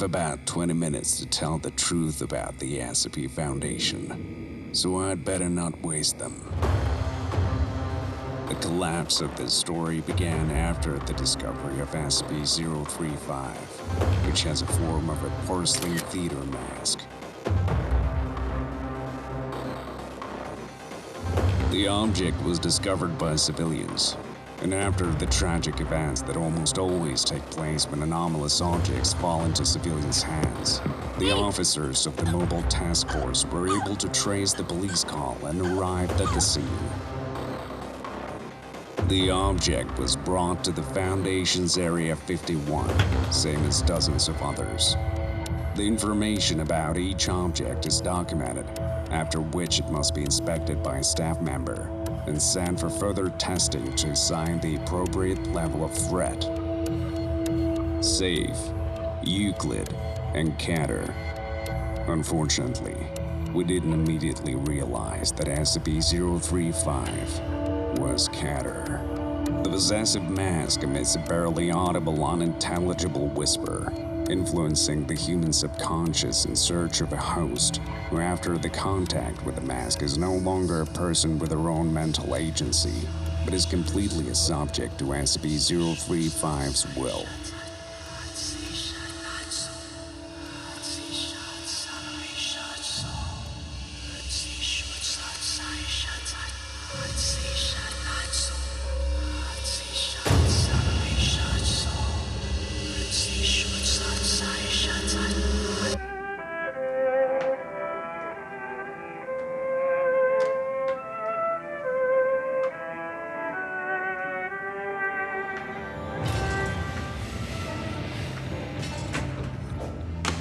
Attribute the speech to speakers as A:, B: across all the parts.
A: about 20 minutes to tell the truth about the SCP Foundation, so I'd better not waste them. The collapse of this story began after the discovery of SCP-035, which has a form of a porcelain theater mask. The object was discovered by civilians, and after the tragic events that almost always take place when anomalous objects fall into civilians' hands, the officers of the Mobile Task Force were able to trace the police call and arrived at the scene. The object was brought to the Foundation's Area 51, same as dozens of others. The information about each object is documented, after which it must be inspected by a staff member and sent for further testing to assign the appropriate level of threat. Save, Euclid, and Keter. Unfortunately, we didn't immediately realize that SCP-035 was Keter. The possessive mask emits a barely audible, unintelligible whisper, influencing the human subconscious in search of a host, who after the contact with the mask is no longer a person with their own mental agency, but is completely a subject to SCP-035's will.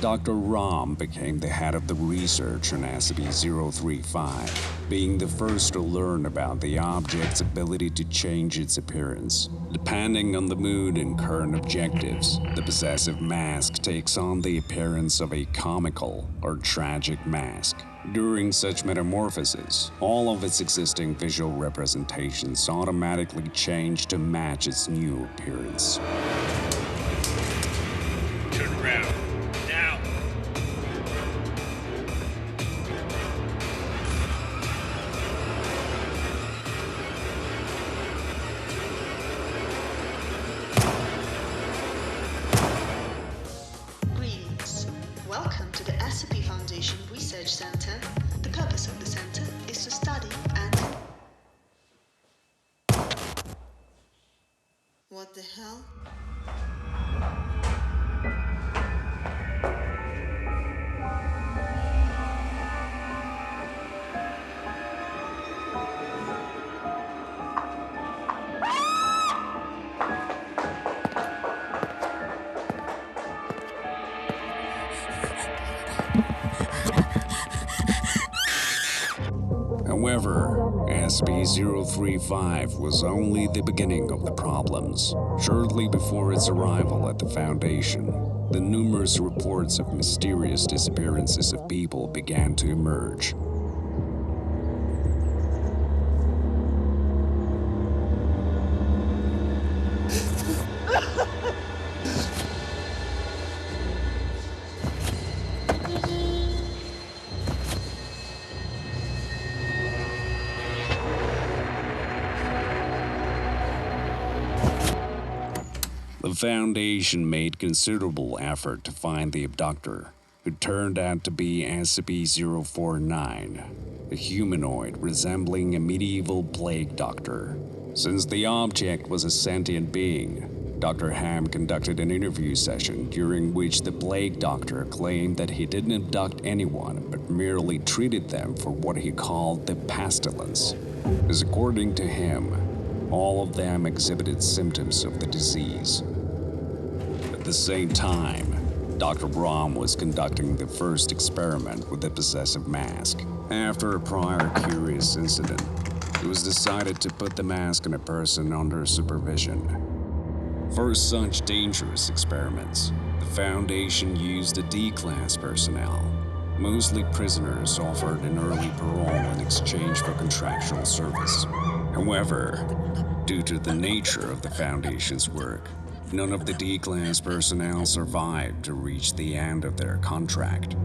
A: Dr. Ram became the head of the research on SCP-035, being the first to learn about the object's ability to change its appearance. Depending on the mood and current objectives, the possessive mask takes on the appearance of a comical or tragic mask. During such metamorphoses, all of its existing visual representations automatically change to match its new appearance.
B: Turn around.
C: Welcome to the SCP Foundation Research Center. The purpose of the center is to study and... What the hell?
A: However, SCP-035 was only the beginning of the problems. Shortly before its arrival at the Foundation, the numerous reports of mysterious disappearances of people began to emerge. The Foundation made considerable effort to find the abductor, who turned out to be SCP-049, a humanoid resembling a medieval plague doctor. Since the object was a sentient being, Dr. Ham conducted an interview session during which the plague doctor claimed that he didn't abduct anyone but merely treated them for what he called the pestilence, as according to him, all of them exhibited symptoms of the disease. At the same time, Dr. Brahm was conducting the first experiment with the possessive mask. After a prior curious incident, it was decided to put the mask on a person under supervision. For such dangerous experiments, the Foundation used a D-class personnel, mostly prisoners offered an early parole in exchange for contractual service. However, due to the nature of the Foundation's work, None of the D-Class personnel survived to reach the end of their contract.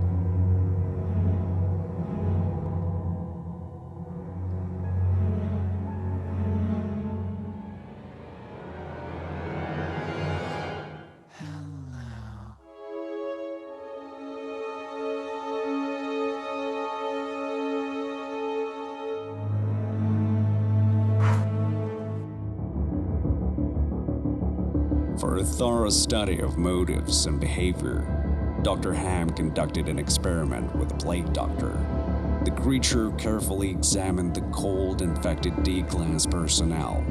A: For a thorough study of motives and behavior, Dr. Ham conducted an experiment with the Plague Doctor. The creature carefully examined the cold, infected D-Class personnel.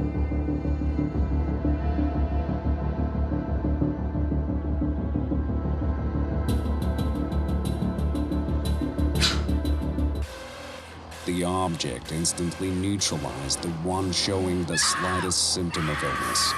A: The object instantly neutralized the one showing the slightest symptom of illness.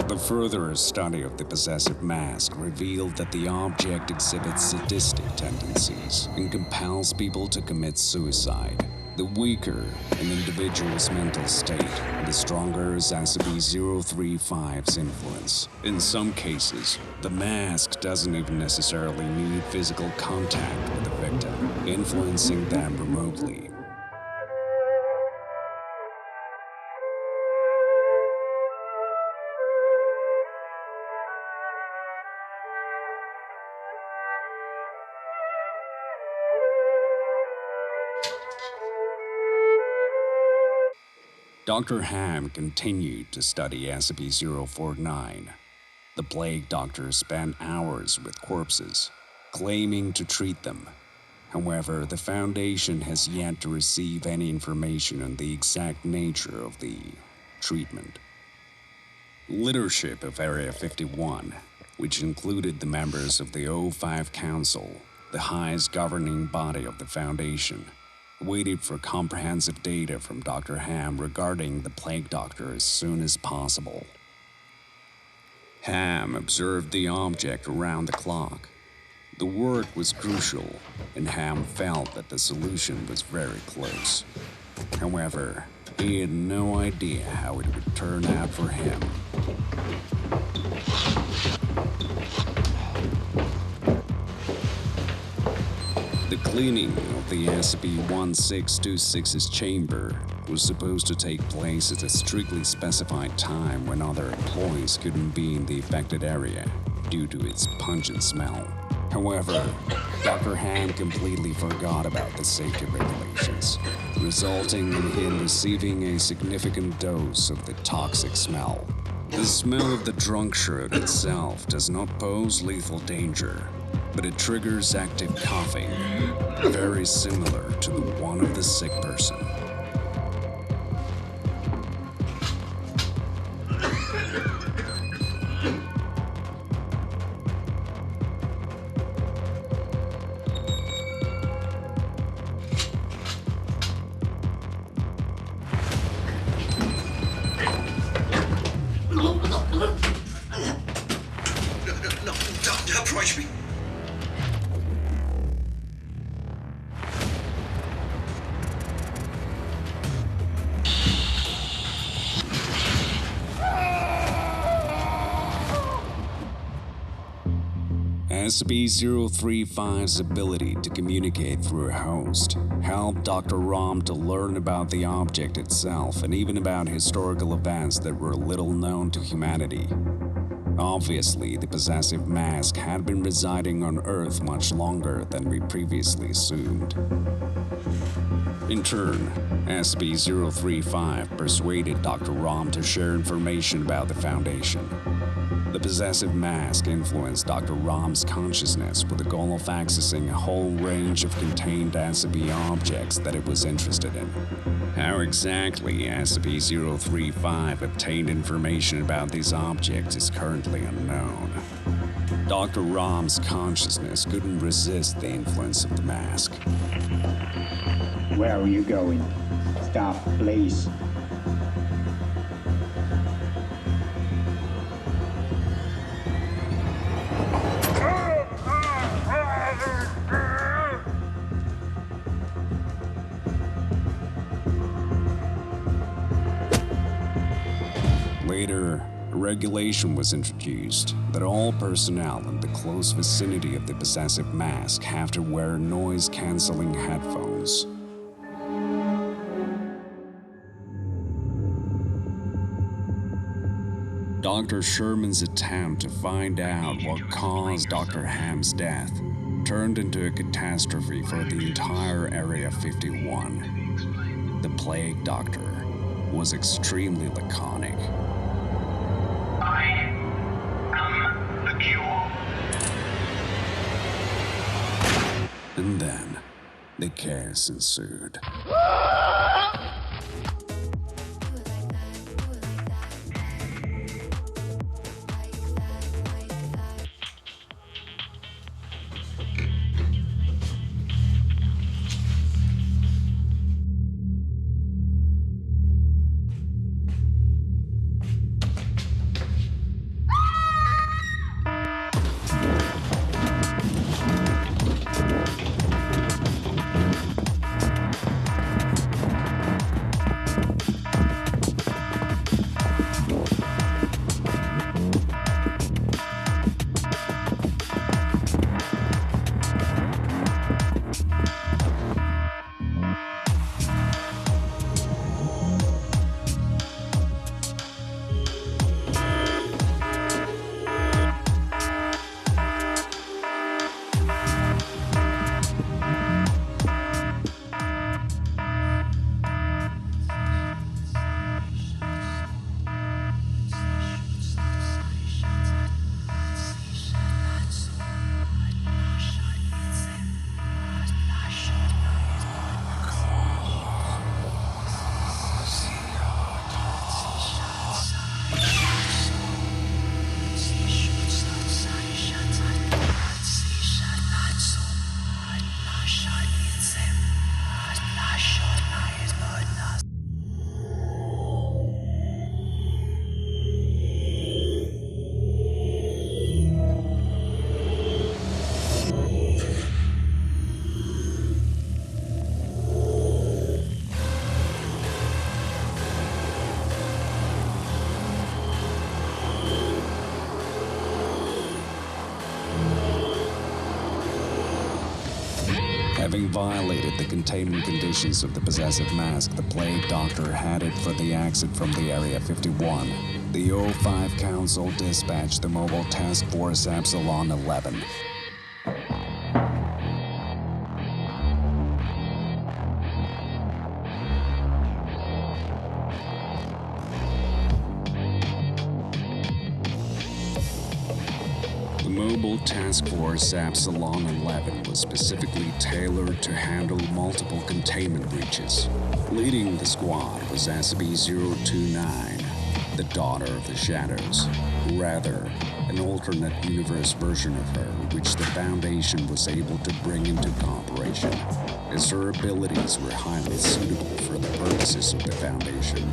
A: The further study of the possessive mask revealed that the object exhibits sadistic tendencies and compels people to commit suicide. The weaker an individual's mental state, the stronger is SCP-035's influence. In some cases, the mask doesn't even necessarily need physical contact with the victim, influencing them remotely. Dr. Ham continued to study SCP-049. The Plague Doctor spent hours with corpses, claiming to treat them. However, the Foundation has yet to receive any information on the exact nature of the treatment. Leadership of Area 51, which included the members of the O5 Council, the highest governing body of the Foundation, waited for comprehensive data from Dr. Ham regarding the Plague Doctor as soon as possible. Ham observed the object around the clock. The work was crucial, and Ham felt that the solution was very close. However, he had no idea how it would turn out for him. The cleaning of the SCP-1626's chamber was supposed to take place at a strictly specified time when other employees couldn't be in the affected area due to its pungent smell. However, Dr. Ham completely forgot about the safety regulations, resulting in him receiving a significant dose of the toxic smell. The smell of the drunk shirt itself does not pose lethal danger, but it triggers active coughing, very similar to the one of the sick person.
B: No, don't approach me.
A: SCP-035's ability to communicate through a host helped Dr. Rom to learn about the object itself and even about historical events that were little known to humanity. Obviously, the possessive mask had been residing on Earth much longer than we previously assumed. In turn, SCP-035 persuaded Dr. Rom to share information about the Foundation. The possessive mask influenced Dr. Rom's consciousness with the goal of accessing a whole range of contained SCP objects that it was interested in. How exactly SCP-035 obtained information about these objects is currently unknown. Dr. Rom's consciousness couldn't resist the influence of the mask.
D: Where are you going? Stop, please.
A: Later, a regulation was introduced that all personnel in the close vicinity of the possessive mask have to wear noise-canceling headphones. Dr. Sherman's attempt to find out what caused Dr. Ham's death turned into a catastrophe for the entire Area 51. The Plague Doctor was extremely laconic.
E: I am the cure.
A: And then, the chaos ensued. Having violated the containment conditions of the possessive mask, the Plague Doctor headed for the exit from the Area 51. The O5 Council dispatched the Mobile Task Force Epsilon 11. Mobile Task Force Epsilon 11 was specifically tailored to handle multiple containment breaches. Leading the squad was SCP-029, the Daughter of the Shadows. Rather, an alternate universe version of her, which the Foundation was able to bring into operation, as her abilities were highly suitable for the purposes of the Foundation.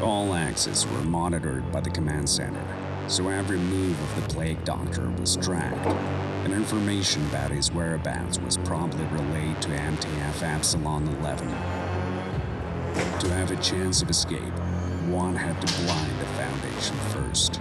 A: All access were monitored by the command center, so every move of the Plague Doctor was tracked, and information about his whereabouts was promptly relayed to MTF Epsilon 11. To have a chance of escape, one had to blind the Foundation first.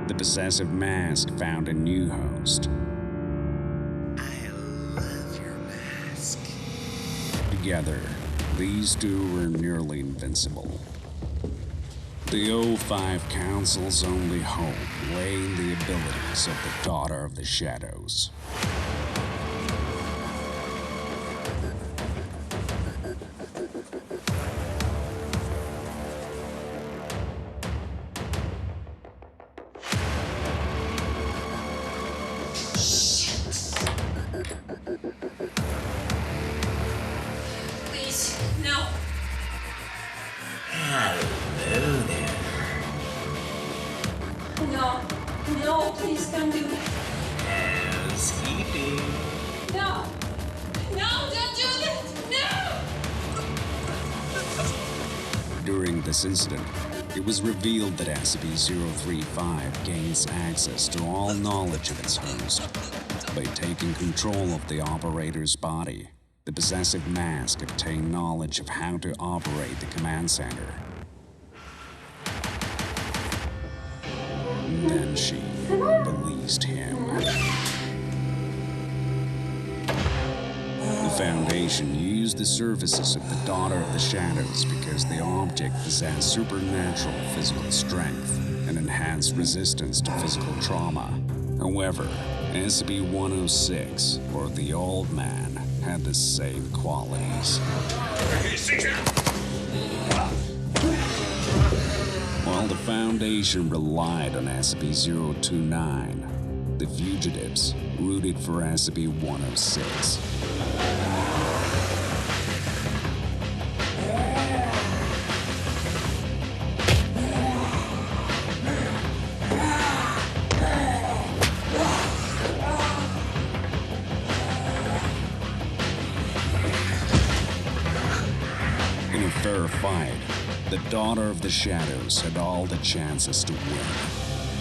A: The possessive mask found a new host.
B: I love your mask.
A: Together, these two were nearly invincible. The O5 Council's only hope lay in the abilities of the Daughter of the Shadows.
F: No, please don't do that.
B: As he did.
F: No! No, don't do that! No!
A: During this incident, it was revealed that SCP-035 gains access to all knowledge of its host. By taking control of the operator's body, the possessive mask obtained knowledge of how to operate the command center. And then she released him. The Foundation used the services of the Daughter of the Shadows because the object possessed supernatural physical strength and enhanced resistance to physical trauma. However, SCP-106, or the Old Man, had the same qualities. While the Foundation relied on SCP-029, the fugitives rooted for SCP-106. In a fair fight, the Daughter of the Shadows had all the chances to win,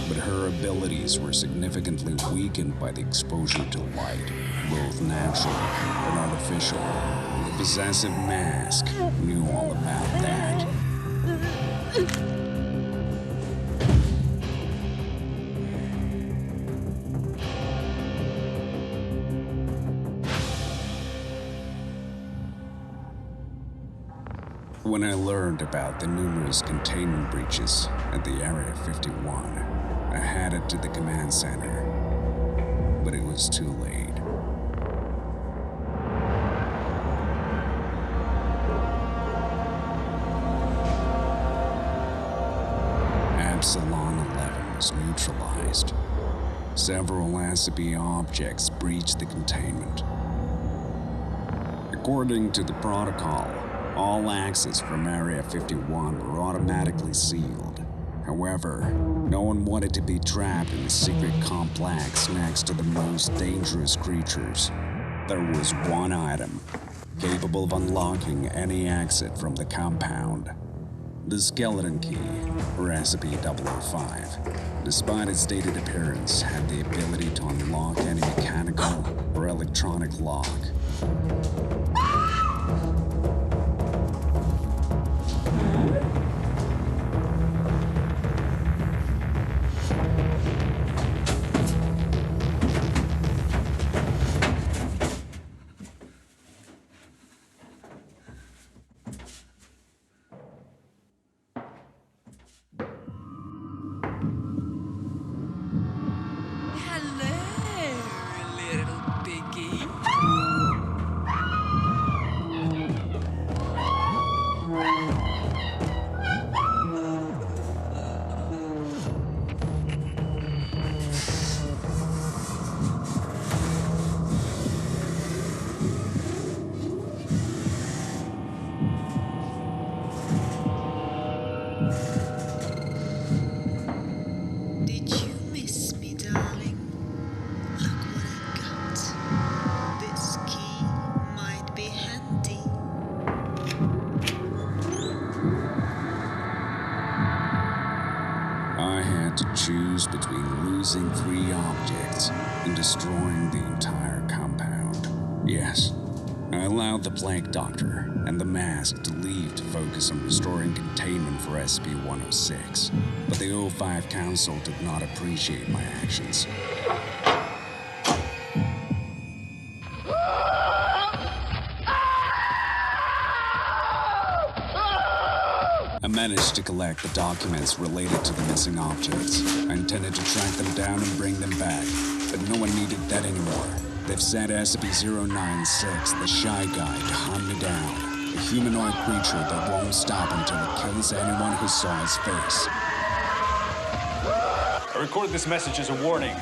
A: but her abilities were significantly weakened by the exposure to light, both natural and artificial. The possessive mask knew all about that. When I learned about the numerous containment breaches at the Area 51, I headed to the command center, but it was too late. Epsilon 11 was neutralized. Several SCP objects breached the containment. According to the protocol, all access from Area 51 were automatically sealed. However, no one wanted to be trapped in a secret complex next to the most dangerous creatures. There was one item capable of unlocking any exit from the compound: the skeleton key, or SCP-005. Despite its dated appearance, had the ability to unlock any mechanical or electronic lock.
F: Hello, little piggy.
C: Did you miss me, darling? Look what I got. This key might be handy.
A: I had to choose between losing 3 objects and destroying the entire compound. Yes, I allowed the Plague Doctor and the Mask to leave to focus on restoring containment for SCP-106, but the O5 Council did not appreciate my actions. I managed to collect the documents related to the missing objects. I intended to track them down and bring them back, but no one needed that anymore. They've sent SCP-096, the Shy Guy, to hunt me down. A humanoid creature that won't stop until it kills anyone who saw his face.
G: I recorded this message as a warning.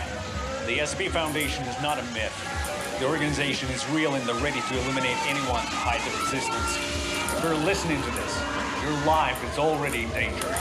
G: The SCP Foundation is not a myth. The organization is real and they're ready to eliminate anyone who hides their existence. If you're listening to this, your life is already in danger.